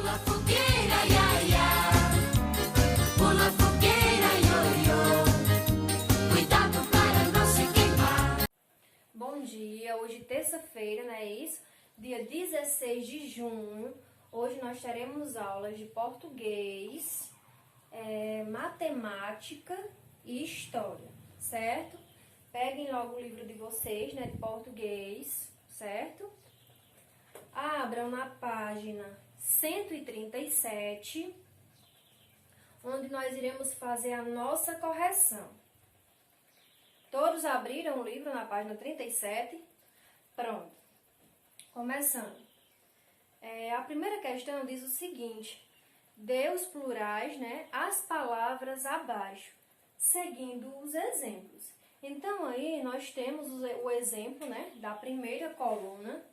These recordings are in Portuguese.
Pula fogueira, ia, ia. Pula fogueira, ioiô. Cuidado para não se queimar. Bom dia, hoje terça-feira, não é isso? Dia 16 de junho. Hoje nós teremos aulas de português, matemática e história, certo? Peguem logo o livro de vocês, né, de português, certo? Abram na página 137, onde nós iremos fazer a nossa correção. Todos abriram o livro na página 37? Pronto. Começando. A primeira questão diz o seguinte: dê os plurais, né, as palavras abaixo, seguindo os exemplos. Então, aí nós temos o exemplo, né, da primeira coluna,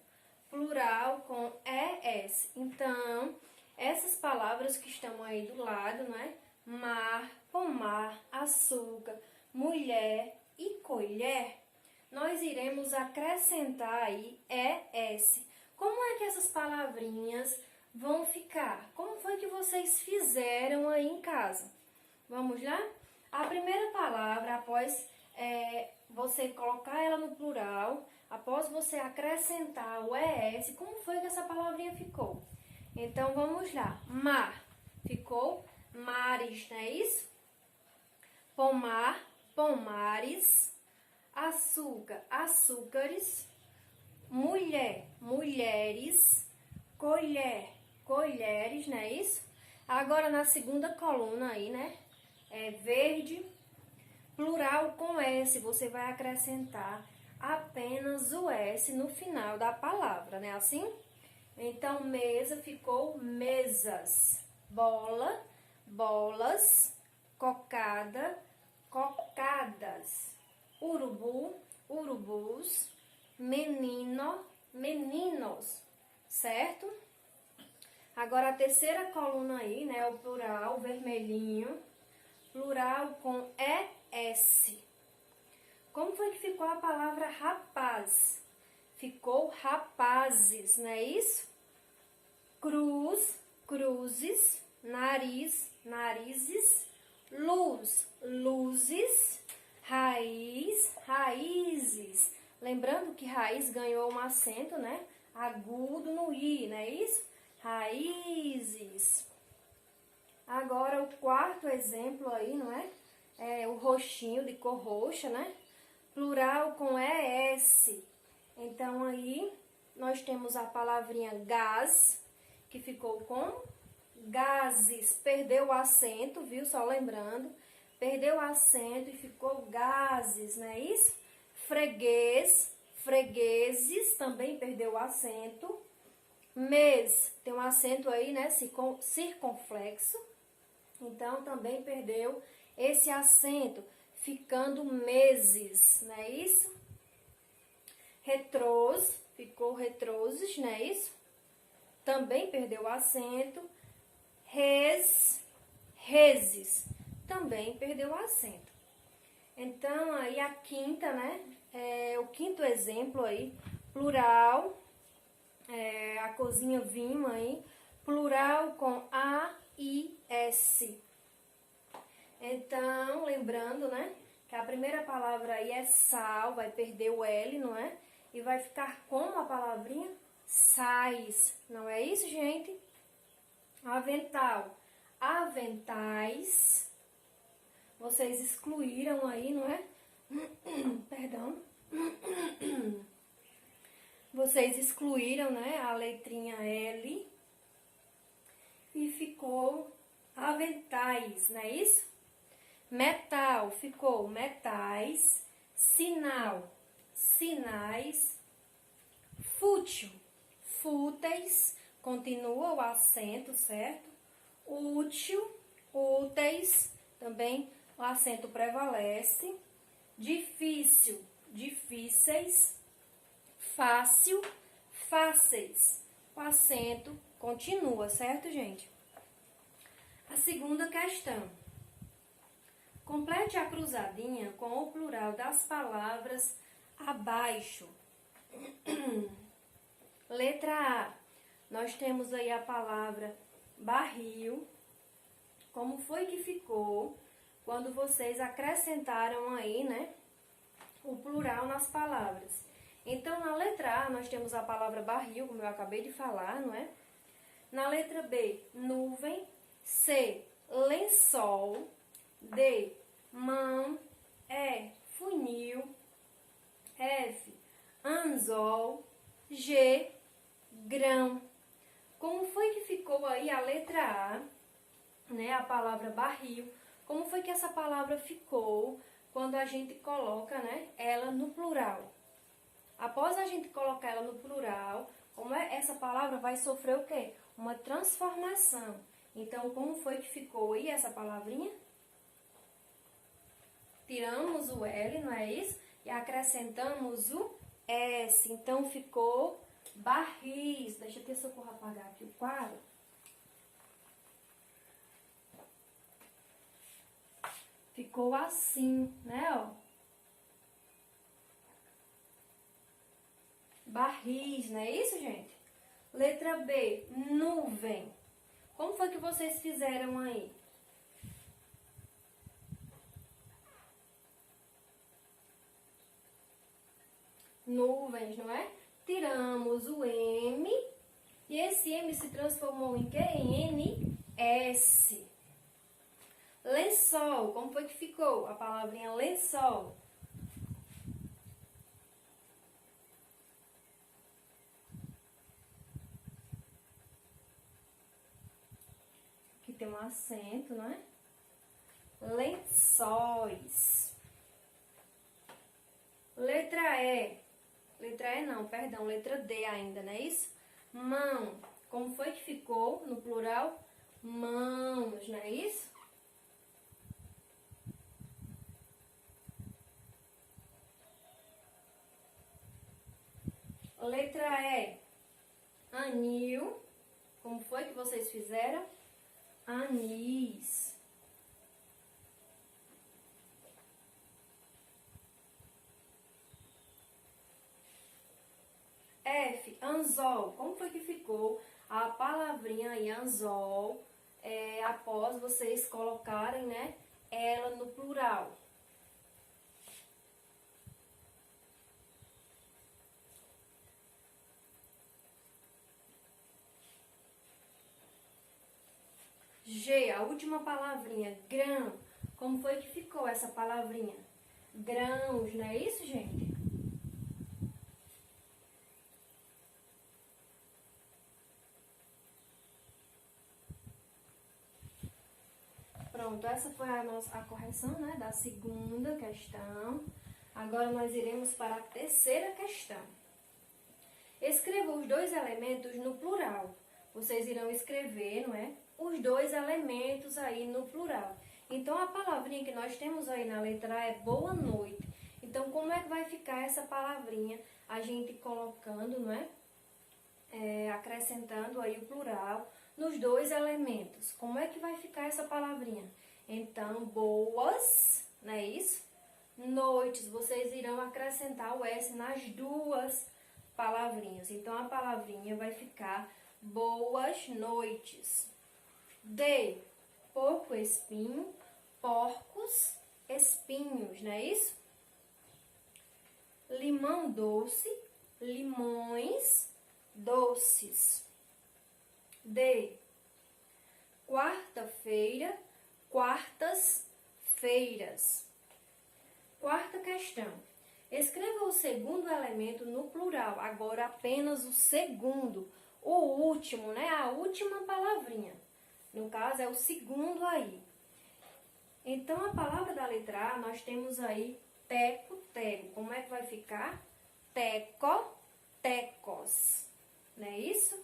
plural com ES. Então, essas palavras que estão aí do lado, né, mar, pomar, açúcar, mulher e colher, nós iremos acrescentar aí ES. Como é que essas palavrinhas vão ficar? Como foi que vocês fizeram aí em casa? Vamos lá? A primeira palavra, após você colocar ela no plural, após você acrescentar o ES, como foi que essa palavrinha ficou? Então, vamos lá. Mar, ficou mares, não é isso? Pomar, pomares. Açúcar, açúcares. Mulher, mulheres. Colher, colheres, não é isso? Agora, na segunda coluna aí, né? Verde, plural com S, você vai acrescentar apenas o S no final da palavra, né? Assim? Então, mesa ficou mesas. Bola, bolas. Cocada, cocadas. Urubu, urubus. Menino, meninos, certo? Agora, a terceira coluna aí, né? O plural, vermelhinho. Plural com ES. Como foi que ficou a palavra rapaz? Ficou rapazes, não é isso? Cruz, cruzes. Nariz, narizes. Luz, luzes. Raiz, raízes. Lembrando que raiz ganhou um acento, né? Agudo no I, não é isso? Raízes. Agora, o quarto exemplo aí, não é? O roxinho de cor roxa, né? Plural com ES. Então, aí, nós temos a palavrinha gás, que ficou com gases. Perdeu o acento, viu? Só lembrando. Perdeu o acento e ficou gases, não é isso? Freguês, fregueses, também perdeu o acento. Mês, tem um acento aí, né? Circunflexo. Então, também perdeu esse acento, ficando meses, não é isso? Retrôs, ficou retroses, não é isso? Também perdeu o acento. Res, reses, também perdeu o acento. Então, aí a quinta, né? O quinto exemplo aí, plural, a cozinha Vima aí, plural com AIS. Então, lembrando, né? Que a primeira palavra aí é sal, vai perder o L, não é? E vai ficar como a palavrinha? Sais, não é isso, gente? Avental, aventais. Vocês excluíram aí, não é? Perdão. Vocês excluíram, né, a letrinha L. E ficou aventais, não é isso? Metal, ficou metais. Sinal, sinais. Fútil, fúteis. Continua o acento, certo? Útil, úteis. Também o acento prevalece. Difícil, difíceis. Fácil, fáceis. O acento continua, certo, gente? A segunda questão. Complete a cruzadinha com o plural das palavras abaixo. Letra A. Nós temos aí a palavra barril. Como foi que ficou quando vocês acrescentaram aí, né, o plural nas palavras? Então, na letra A, nós temos a palavra barril, como eu acabei de falar, não é? Na letra B, nuvem. C, lençol. D, mão. E, funil. F, anzol. G, grão. Como foi que ficou aí a letra A, né, a palavra barril? Como foi que essa palavra ficou quando a gente coloca, né, ela no plural? Após a gente colocar ela no plural, como essa palavra vai sofrer o quê? Uma transformação. Então, como foi que ficou aí essa palavrinha? Tiramos o L, não é isso? E acrescentamos o S. Então, ficou barris. Deixa eu ter socorro apagar aqui o quadro. Ficou assim, né, ó? Barris, não é isso, gente? Letra B, nuvem. Como foi que vocês fizeram aí? Nuvens, não é? Tiramos o M e esse M se transformou em quê? Em NS. Lençol, como foi que ficou a palavrinha lençol? Aqui tem um acento, não é? Lençóis. Letra E. Letra E não, perdão, letra D ainda, não é isso? Mão. Como foi que ficou no plural? Mãos, não é isso? Letra E. Anil. Como foi que vocês fizeram? Anis. F, anzol. Como foi que ficou a palavrinha aí, anzol, após vocês colocarem, né, ela no plural? G, a última palavrinha, grão. Como foi que ficou essa palavrinha? Grãos, não é isso, gente? Pronto, essa foi a correção, né, da segunda questão. Agora nós iremos para a terceira questão. Escreva os dois elementos no plural. Vocês irão escrever, não é? Os dois elementos aí no plural. Então, a palavrinha que nós temos aí na letra A é boa noite. Então, como é que vai ficar essa palavrinha? A gente colocando, não é? Acrescentando aí o plural nos dois elementos. Como é que vai ficar essa palavrinha? Então, boas, não é isso? Noites, vocês irão acrescentar o S nas duas palavrinhas. Então, a palavrinha vai ficar boas noites. D, porco espinho, porcos espinhos, não é isso? Limão doce, limões doces. D, quarta-feira, quartas-feiras. Quarta questão. Escreva o segundo elemento no plural. Agora apenas o segundo, o último, né? A última palavrinha. No caso, é o segundo aí. Então, a palavra da letra A, nós temos aí teco, teco. Como é que vai ficar? Teco, tecos. Não é isso?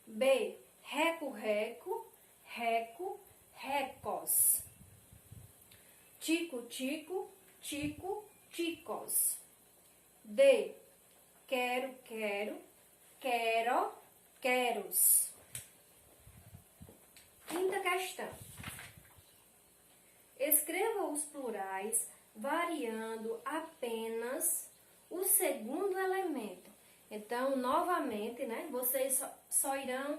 B, reco, reco, reco, recos. Tico, tico, tico, ticos. D, quero, quero, quero, queros. Quinta questão. Escreva os plurais variando apenas o segundo elemento. Então, novamente, né, vocês só irão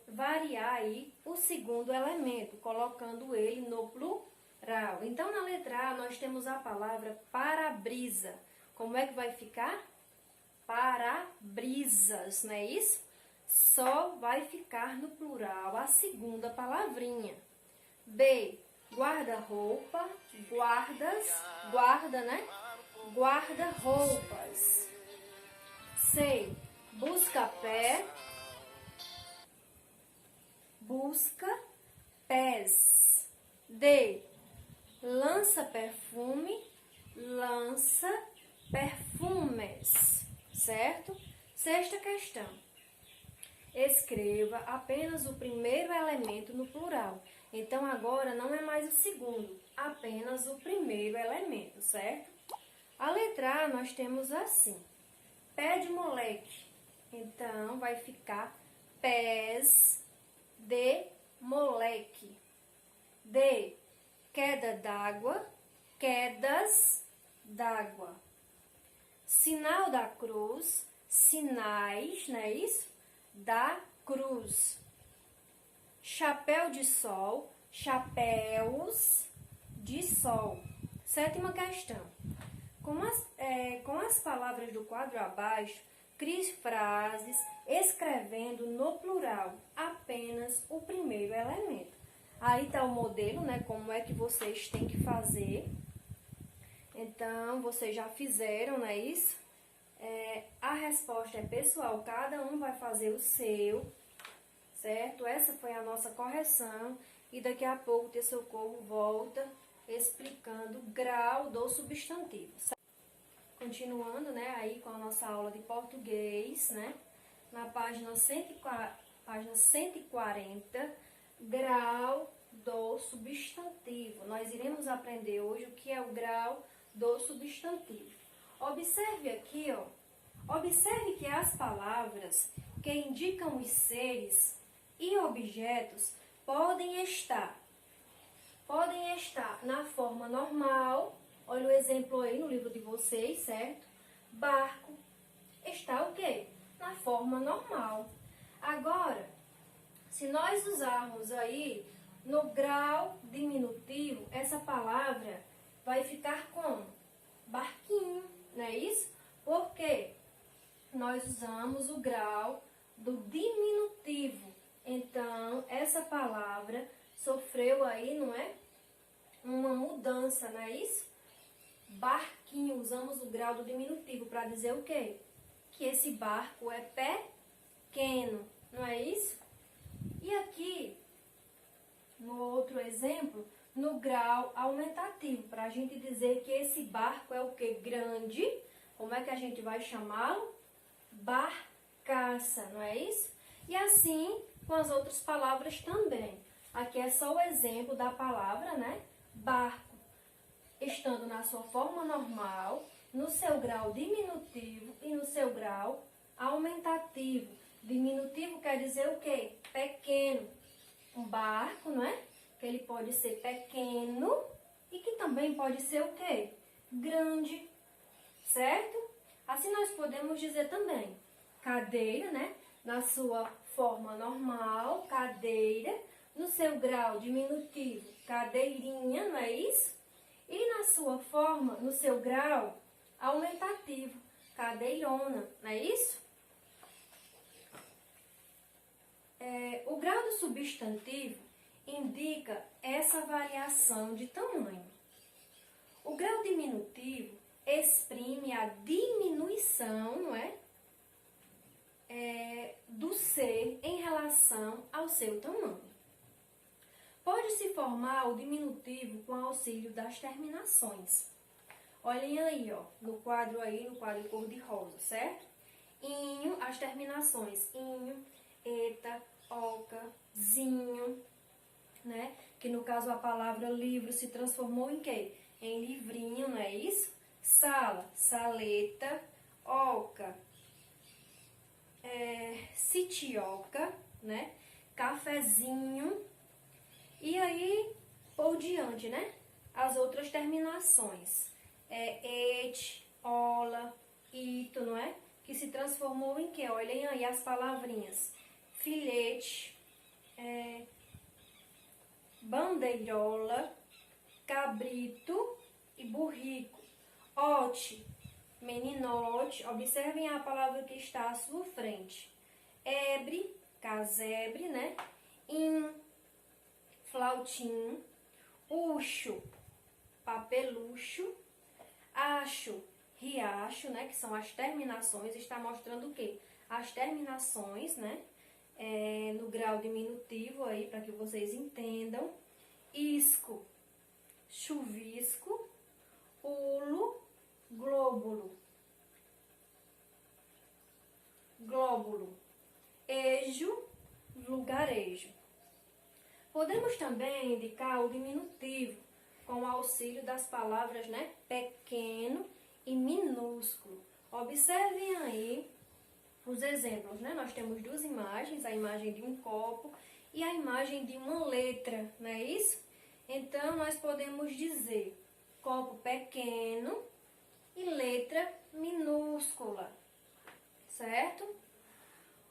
variar aí o segundo elemento, colocando ele no plural. Então, na letra A, nós temos a palavra para-brisa. Como é que vai ficar? Para-brisas, não é isso? Só vai ficar no plural a segunda palavrinha. B, guarda-roupa, guardas, guarda, né? Guarda-roupas. C, busca-pé, busca-pés. D, lança-perfume, lança-perfumes. Certo? Sexta questão. Escreva apenas o primeiro elemento no plural. Então, agora não é mais o segundo, apenas o primeiro elemento, certo? A letra A nós temos assim. Pé de moleque. Então, vai ficar pés de moleque. D, queda d'água, quedas d'água. Sinal da cruz, sinais, não é isso? Da cruz. Chapéu de sol, chapéus de sol. Sétima questão. Com as palavras do quadro abaixo, crie frases escrevendo no plural apenas o primeiro elemento. Aí está o modelo, né? Como é que vocês têm que fazer. Então, vocês já fizeram, não é isso? A resposta é pessoal, cada um vai fazer o seu, certo? Essa foi a nossa correção e daqui a pouco o Tia Socorro volta explicando o grau do substantivo. Continuando, né, aí com a nossa aula de português, né? Na página 140, grau do substantivo. Nós iremos aprender hoje o que é o grau do substantivo. Observe aqui, ó. Observe que as palavras que indicam os seres e objetos podem estar na forma normal. Olha o exemplo aí no livro de vocês, certo? Barco está o quê? Na forma normal. Agora, se nós usarmos aí no grau diminutivo, essa palavra vai ficar como? Barquinho, não é isso? Porque nós usamos o grau do diminutivo. Então, essa palavra sofreu aí, não é? Uma mudança, não é isso? Barquinho, usamos o grau do diminutivo para dizer o quê? Que esse barco é pequeno, não é isso? E aqui, no outro exemplo, no grau aumentativo, para a gente dizer que esse barco é o quê? Grande. Como é que a gente vai chamá-lo? Barcaça, não é isso? E assim com as outras palavras também. Aqui é só o exemplo da palavra, né? Barco, estando na sua forma normal, no seu grau diminutivo e no seu grau aumentativo. Diminutivo quer dizer o quê? Pequeno. Um barco, não é? Que ele pode ser pequeno e que também pode ser o quê? Grande, certo? Assim nós podemos dizer também cadeira, né? Na sua forma normal, cadeira. No seu grau diminutivo, cadeirinha, não é isso? E na sua forma, no seu grau aumentativo, cadeirona, não é isso? O grau do substantivo indica essa variação de tamanho. O grau diminutivo exprime a diminuição, não é? Do ser em relação ao seu tamanho. Pode-se formar o diminutivo com auxílio das terminações. Olhem aí, ó, no quadro cor-de-rosa, certo? Inho, as terminações inho, eta, oca, zinho, né? Que no caso a palavra livro se transformou em quê? Em livrinho, não é isso? Sala, saleta, oca, sitioca, né? Cafezinho. E aí, por diante, né? As outras terminações. Et, ola, ito, não é? Que se transformou em quê? Olhem aí as palavrinhas. filhete, bandeirola, cabrito e burrico. Ote, meninote, observem a palavra que está à sua frente. Ebre, casebre, né? Flautim. Ucho, papelucho. Acho, riacho, né? Que são as terminações. Está mostrando o quê? As terminações, né? No grau diminutivo aí, para que vocês entendam. Isco, chuvisco. Ulo, glóbulo. Glóbulo. Ejo, lugarejo. Podemos também indicar o diminutivo com o auxílio das palavras, né, pequeno e minúsculo. Observem aí os exemplos, né? Nós temos duas imagens, a imagem de um copo e a imagem de uma letra, não é isso? Então, nós podemos dizer copo pequeno e letra minúscula, certo?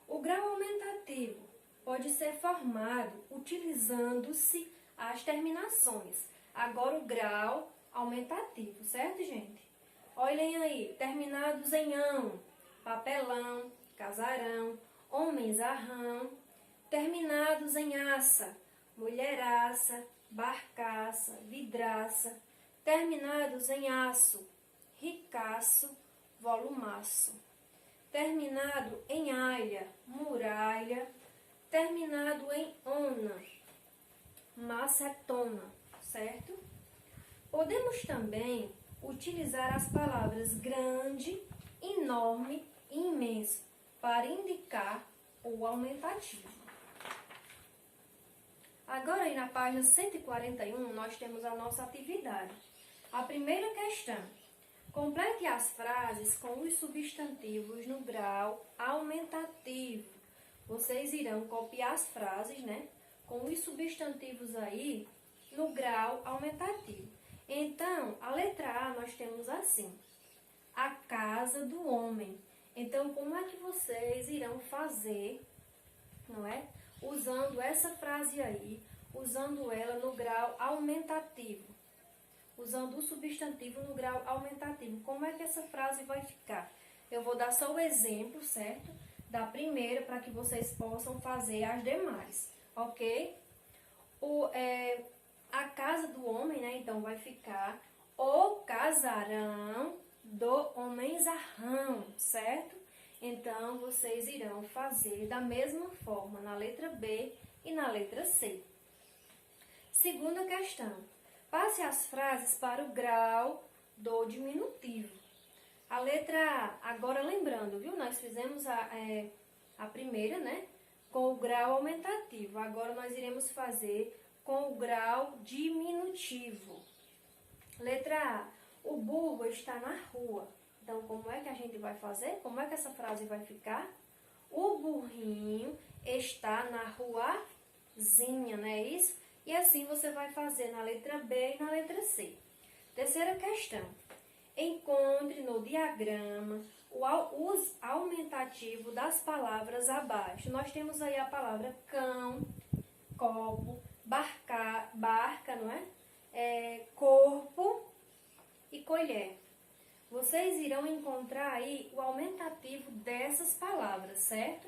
O grau aumentativo pode ser formado utilizando-se as terminações. Agora o grau aumentativo, certo, gente? Olhem aí, terminados em ão, papelão, casarão, homens-arrão, terminados em aça, mulheraça, barcaça, vidraça, terminados em aço, ricaço, volumaço, terminado em alha, muralha, terminado em ona, macetona, certo? Podemos também utilizar as palavras grande, enorme e imenso para indicar o aumentativo. Agora, aí na página 141, nós temos a nossa atividade. A primeira questão. Complete as frases com os substantivos no grau aumentativo. Vocês irão copiar as frases, né? Com os substantivos aí no grau aumentativo. Então, a letra A nós temos assim. A casa do homem. Então, como é que vocês irão fazer, não é? Usando essa frase aí, usando ela no grau aumentativo. Usando o substantivo no grau aumentativo. Como é que essa frase vai ficar? Eu vou dar só o exemplo, certo? Da primeira, para que vocês possam fazer as demais, ok? A casa do homem, né? Então, vai ficar o casarão do homenzarrão, certo? Então, vocês irão fazer da mesma forma na letra B e na letra C. Segunda questão. Passe as frases para o grau do diminutivo. A letra A, agora lembrando, viu? Nós fizemos a primeira, né? Com o grau aumentativo. Agora, nós iremos fazer com o grau diminutivo. Letra A, o burro está na rua. Então, como é que a gente vai fazer? Como é que essa frase vai ficar? O burrinho está na ruazinha, não é isso? E assim você vai fazer na letra B e na letra C. Terceira questão. Encontre no diagrama os aumentativos das palavras abaixo. Nós temos aí a palavra cão, copo, barca, não é? Corpo e colher. Vocês irão encontrar aí o aumentativo dessas palavras, certo?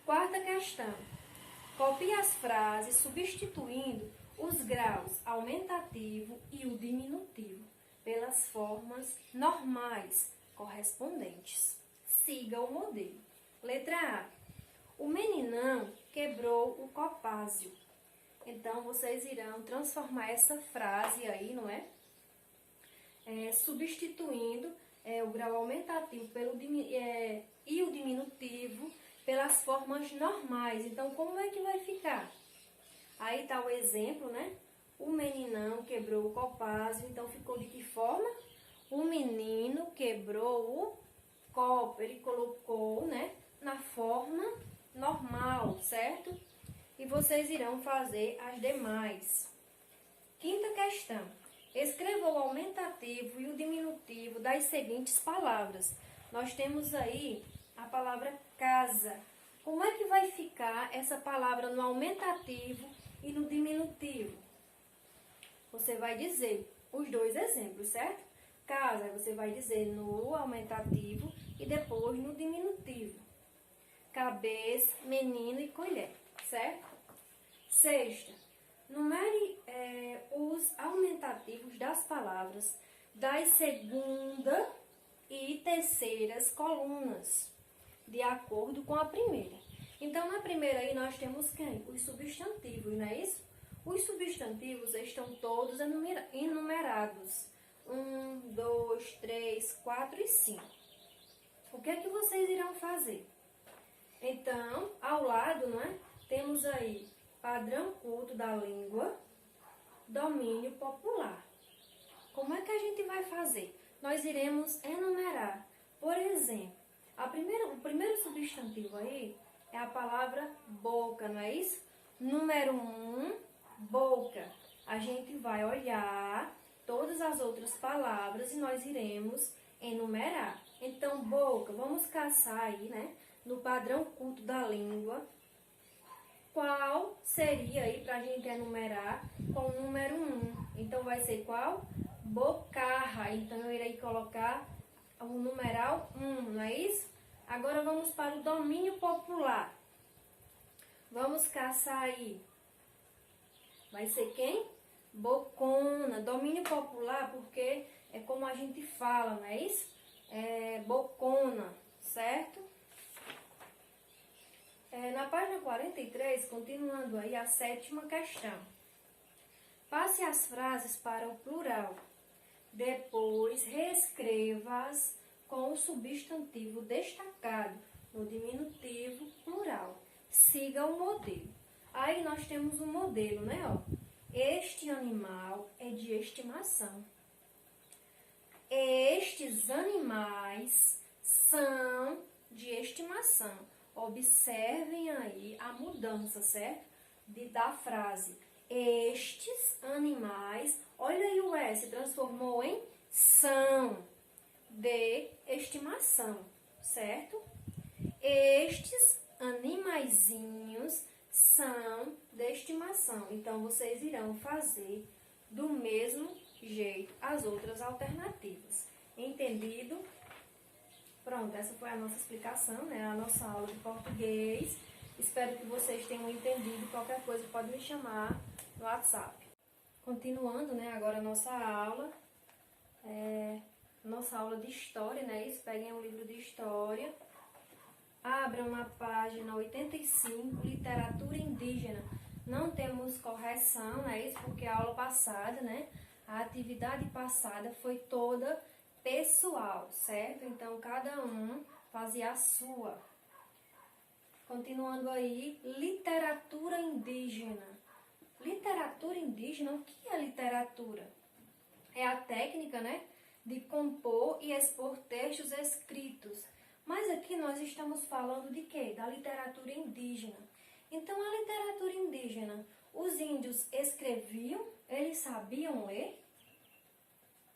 Quarta questão. Copie as frases substituindo os graus aumentativo e o diminutivo pelas formas normais correspondentes. Siga o modelo. Letra A. O meninão quebrou o copázio. Então, vocês irão transformar essa frase aí, não é? Substituindo o grau aumentativo e o diminutivo pelas formas normais. Então, como é que vai ficar? Aí está o exemplo, né? O meninão quebrou o copázio. Então, ficou de que forma? O menino quebrou o copo. Ele colocou, né, na forma normal, certo? E vocês irão fazer as demais. Quinta questão. Escreva o aumentativo e o diminutivo das seguintes palavras. Nós temos aí a palavra casa. Como é que vai ficar essa palavra no aumentativo e no diminutivo? Você vai dizer os dois exemplos, certo? Casa, você vai dizer no aumentativo e depois no diminutivo. Cabeça, menino e colher, certo? Sexta, numere os aumentativos das palavras das segunda e terceiras colunas, de acordo com a primeira. Então, na primeira aí nós temos quem? Os substantivos, não é isso? Os substantivos estão todos enumerados. 1, 2, 3, 4 e 5. O que é que vocês irão fazer? Então, ao lado, não é? Temos aí padrão culto da língua, domínio popular. Como é que a gente vai fazer? Nós iremos enumerar. Por exemplo, o primeiro substantivo aí é a palavra boca, não é isso? Número 1, boca. A gente vai olhar todas as outras palavras e nós iremos enumerar. Então, boca, vamos caçar aí, né? No padrão culto da língua. Qual seria aí para a gente enumerar com o número 1? Então, vai ser qual? Bocarra. Então, eu irei colocar o numeral 1, não é isso? Agora, vamos para o domínio popular. Vamos caçar aí. Vai ser quem? Bocona. Domínio popular, porque é como a gente fala, não é isso? É bocona, certo? Na página 43, continuando aí a sétima questão. Passe as frases para o plural. Depois, reescreva-as com o substantivo destacado no diminutivo plural. Siga o modelo. Aí nós temos um modelo, né? Ó. Este animal é de estimação. Estes animais são de estimação. Observem aí a mudança, certo? Da frase. Estes animais, olha aí o S, transformou em são de estimação, certo? Estes animaizinhos são de estimação. Então, vocês irão fazer do mesmo jeito as outras alternativas. Entendido? Pronto, essa foi a nossa explicação, né? A nossa aula de português. Espero que vocês tenham entendido. Qualquer coisa pode me chamar no WhatsApp. Continuando, né? Agora a nossa aula. Nossa aula de história, né? Isso, peguem um livro de história. Abram na página 85, literatura indígena. Não temos correção, né? Isso porque a aula passada, né? A atividade passada foi toda pessoal, certo? Então, cada um fazia a sua. Continuando aí, literatura indígena. Literatura indígena, o que é literatura? É a técnica, né? De compor e expor textos escritos. Mas aqui nós estamos falando de quê? Da literatura indígena. Então, a literatura indígena, os índios escreviam? Eles sabiam ler?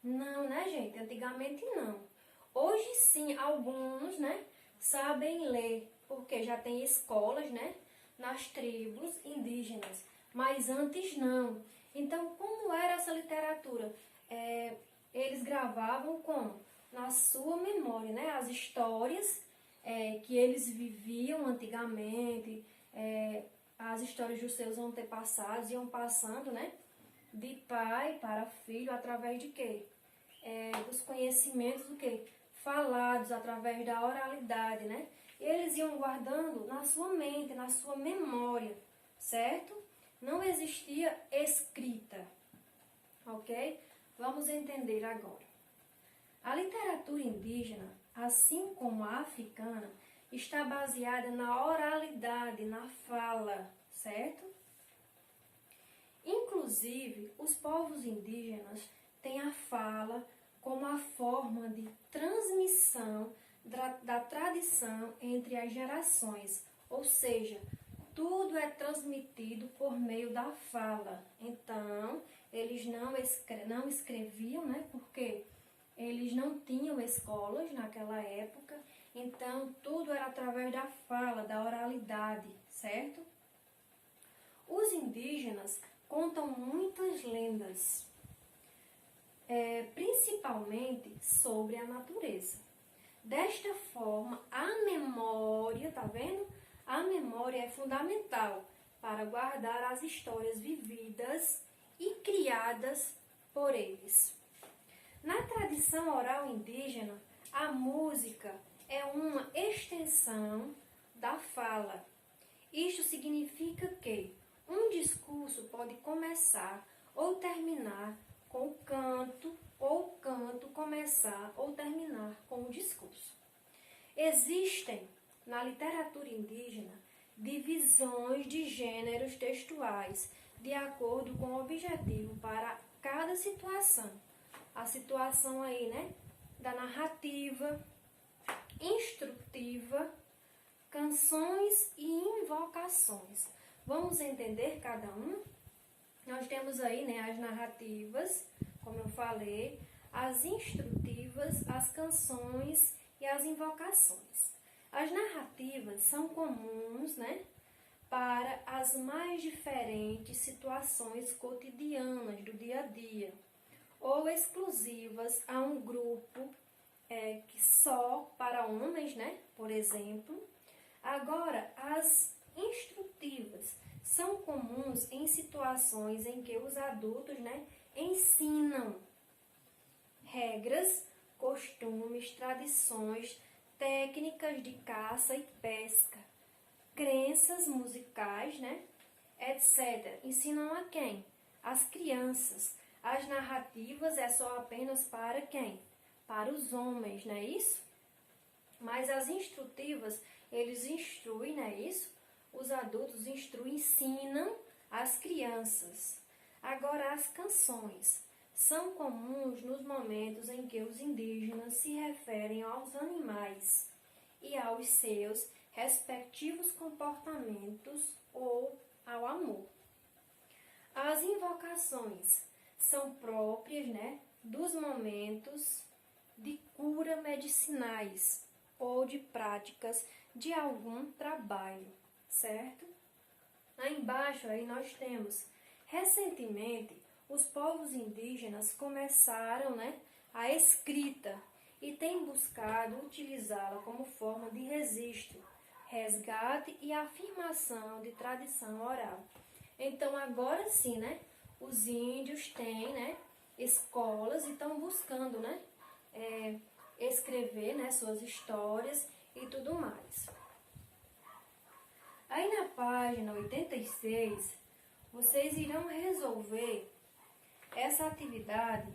Não, né, gente? Antigamente não. Hoje sim, alguns, né, sabem ler, porque já tem escolas, né, nas tribos indígenas. Mas antes não. Então, como era essa literatura? Eles gravavam como? Na sua memória, né? As histórias que eles viviam antigamente, as histórias dos seus antepassados iam passando, né? De pai para filho, através de quê? Dos conhecimentos do quê? Falados, através da oralidade, né? Eles iam guardando na sua mente, na sua memória, certo? Não existia escrita, ok? Vamos entender agora. A literatura indígena, assim como a africana, está baseada na oralidade, na fala, certo? Inclusive, os povos indígenas têm a fala como a forma de transmissão da tradição entre as gerações, ou seja, tudo é transmitido por meio da fala. Então, eles não escreviam, né? Porque eles não tinham escolas naquela época, Então, tudo era através da fala, da oralidade, certo? Os indígenas contam muitas lendas, principalmente sobre a natureza. Desta forma, a memória, tá vendo? A memória é fundamental para guardar as histórias vividas e criadas por eles. Na tradição oral indígena, a música é uma extensão da fala. Isto significa que um discurso pode começar ou terminar com o canto, ou o canto começar ou terminar com o discurso. Existem, na literatura indígena, divisões de gêneros textuais, de acordo com o objetivo para cada situação. A situação aí, né, da narrativa, instrutiva, canções e invocações. Vamos entender cada um? Nós temos aí, né, as narrativas, como eu falei, as instrutivas, as canções e as invocações. As narrativas são comuns, né, para as mais diferentes situações cotidianas do dia a dia, ou exclusivas a um grupo que só para homens, né, por exemplo. Agora, as instrutivas são comuns em situações em que os adultos, né, ensinam regras, costumes, tradições, técnicas de caça e pesca, crenças musicais, né, etc. Ensinam a quem? As crianças. As narrativas é só apenas para quem? Para os homens, não é isso? Mas as instrutivas, eles instruem, não é isso? Os adultos instruem, ensinam as crianças. Agora, as canções são comuns nos momentos em que os indígenas se referem aos animais e aos seus respectivos comportamentos ou ao amor. As invocações são próprias, né, dos momentos de cura medicinais ou de práticas de algum trabalho, certo? Aí embaixo aí nós temos, recentemente, os povos indígenas começaram, né, a escrita e têm buscado utilizá-la como forma de registro, resgate e afirmação de tradição oral. Então, agora sim, né, os índios têm, né, escolas e estão buscando, né, escrever, né, suas histórias e tudo mais. Aí na página 86, vocês irão resolver essa atividade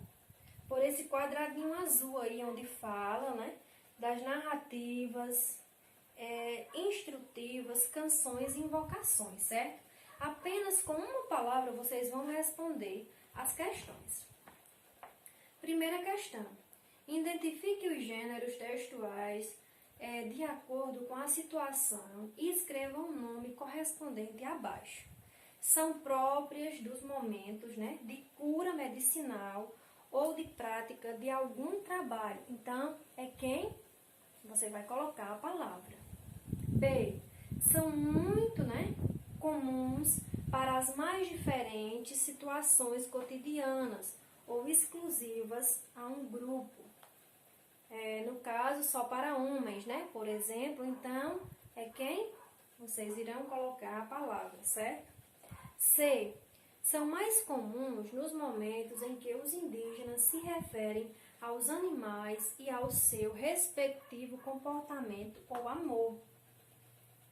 por esse quadradinho azul aí, onde fala, né, das narrativas, instrutivas, canções e invocações, certo? Apenas com uma palavra vocês vão responder as questões. Primeira questão. Identifique os gêneros textuais de acordo com a situação e escreva um nome correspondente abaixo. São próprias dos momentos, né, de cura medicinal ou de prática de algum trabalho. Então, é quem você vai colocar a palavra. B. São muito, né, comuns para as mais diferentes situações cotidianas ou exclusivas a um grupo. No caso, só para homens, né? Por exemplo, então, é quem vocês irão colocar a palavra, certo? C. São mais comuns nos momentos em que os indígenas se referem aos animais e ao seu respectivo comportamento ou amor.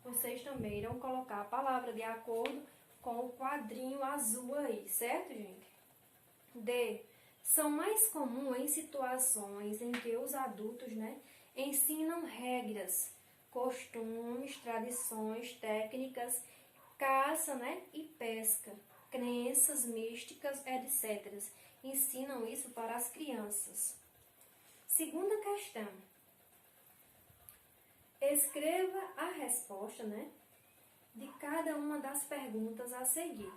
Vocês também irão colocar a palavra de acordo com o quadrinho azul aí, certo, gente? D. São mais comuns em situações em que os adultos, né, ensinam regras, costumes, tradições, técnicas, caça, né, e pesca, crenças místicas, etc. Ensinam isso para as crianças. Segunda questão. Escreva a resposta, né, de cada uma das perguntas a seguir.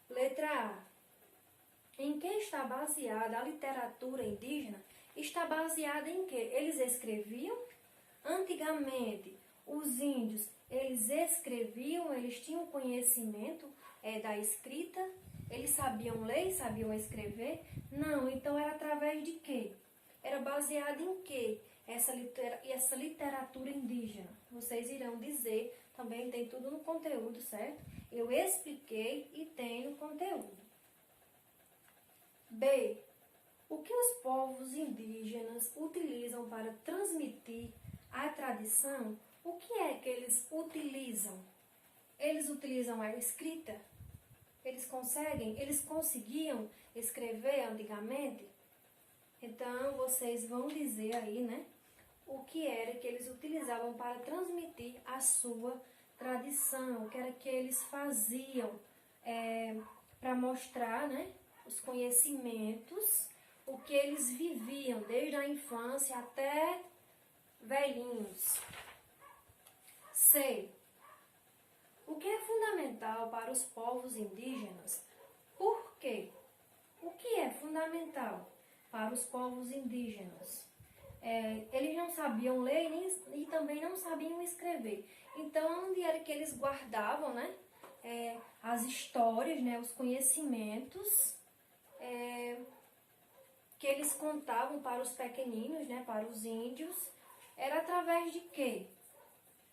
Letra A. Em que está baseada a literatura indígena está baseada em quê? Eles escreviam? Antigamente, os índios, eles escreviam, eles tinham conhecimento da escrita, eles sabiam ler, sabiam escrever? Não, então era através de quê? Era baseado em quê? Essa literatura indígena. Vocês irão dizer, também tem tudo no conteúdo, certo? Eu expliquei e tem no conteúdo. B. O que os povos indígenas utilizam para transmitir a tradição? O que é que eles utilizam? Eles utilizam a escrita? Eles conseguiam escrever antigamente? Então, vocês vão dizer aí, né? O que era que eles utilizavam para transmitir a sua tradição, o que era que eles faziam para mostrar, né? Os conhecimentos, o que eles viviam desde a infância até velhinhos. C. O que é fundamental para os povos indígenas? Por quê? O que é fundamental para os povos indígenas? Eles não sabiam ler e também não sabiam escrever. Então, onde era que eles guardavam, né? As histórias, né? Os conhecimentos que eles contavam para os pequeninos, né? Para os índios. Era através de quê?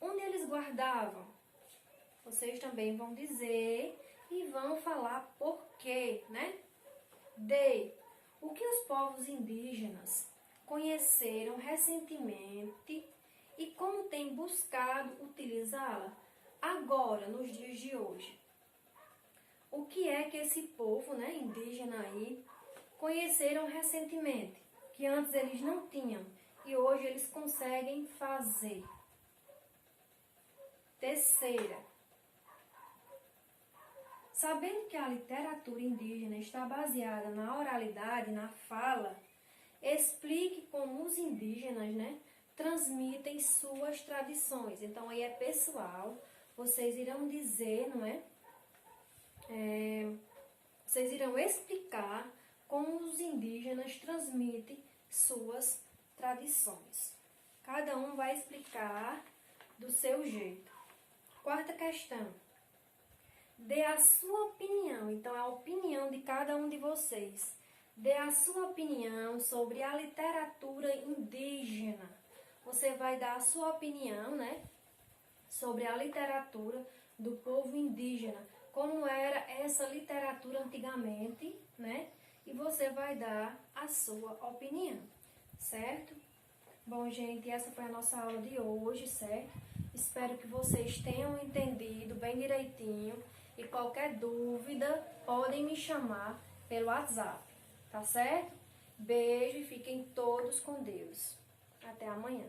Onde eles guardavam? Vocês também vão dizer e vão falar por quê, né? D. O que os povos indígenas conheceram recentemente e como têm buscado utilizá-la agora, nos dias de hoje? O que é que esse povo, né, indígena aí, conheceram recentemente, que antes eles não tinham e hoje eles conseguem fazer? Terceira. Sabendo que a literatura indígena está baseada na oralidade, na fala, explique como os indígenas, né, transmitem suas tradições. Então, aí é pessoal, vocês irão dizer, não é? Vocês irão explicar como os indígenas transmitem suas tradições. Cada um vai explicar do seu jeito. Quarta questão. Dê a sua opinião. Então, é a opinião de cada um de vocês. Dê a sua opinião sobre a literatura indígena. Você vai dar a sua opinião, né? Sobre a literatura do povo indígena. Como era essa literatura antigamente, né? E você vai dar a sua opinião, certo? Bom, gente, essa foi a nossa aula de hoje, certo? Espero que vocês tenham entendido bem direitinho. E qualquer dúvida, podem me chamar pelo WhatsApp, tá certo? Beijo e fiquem todos com Deus. Até amanhã.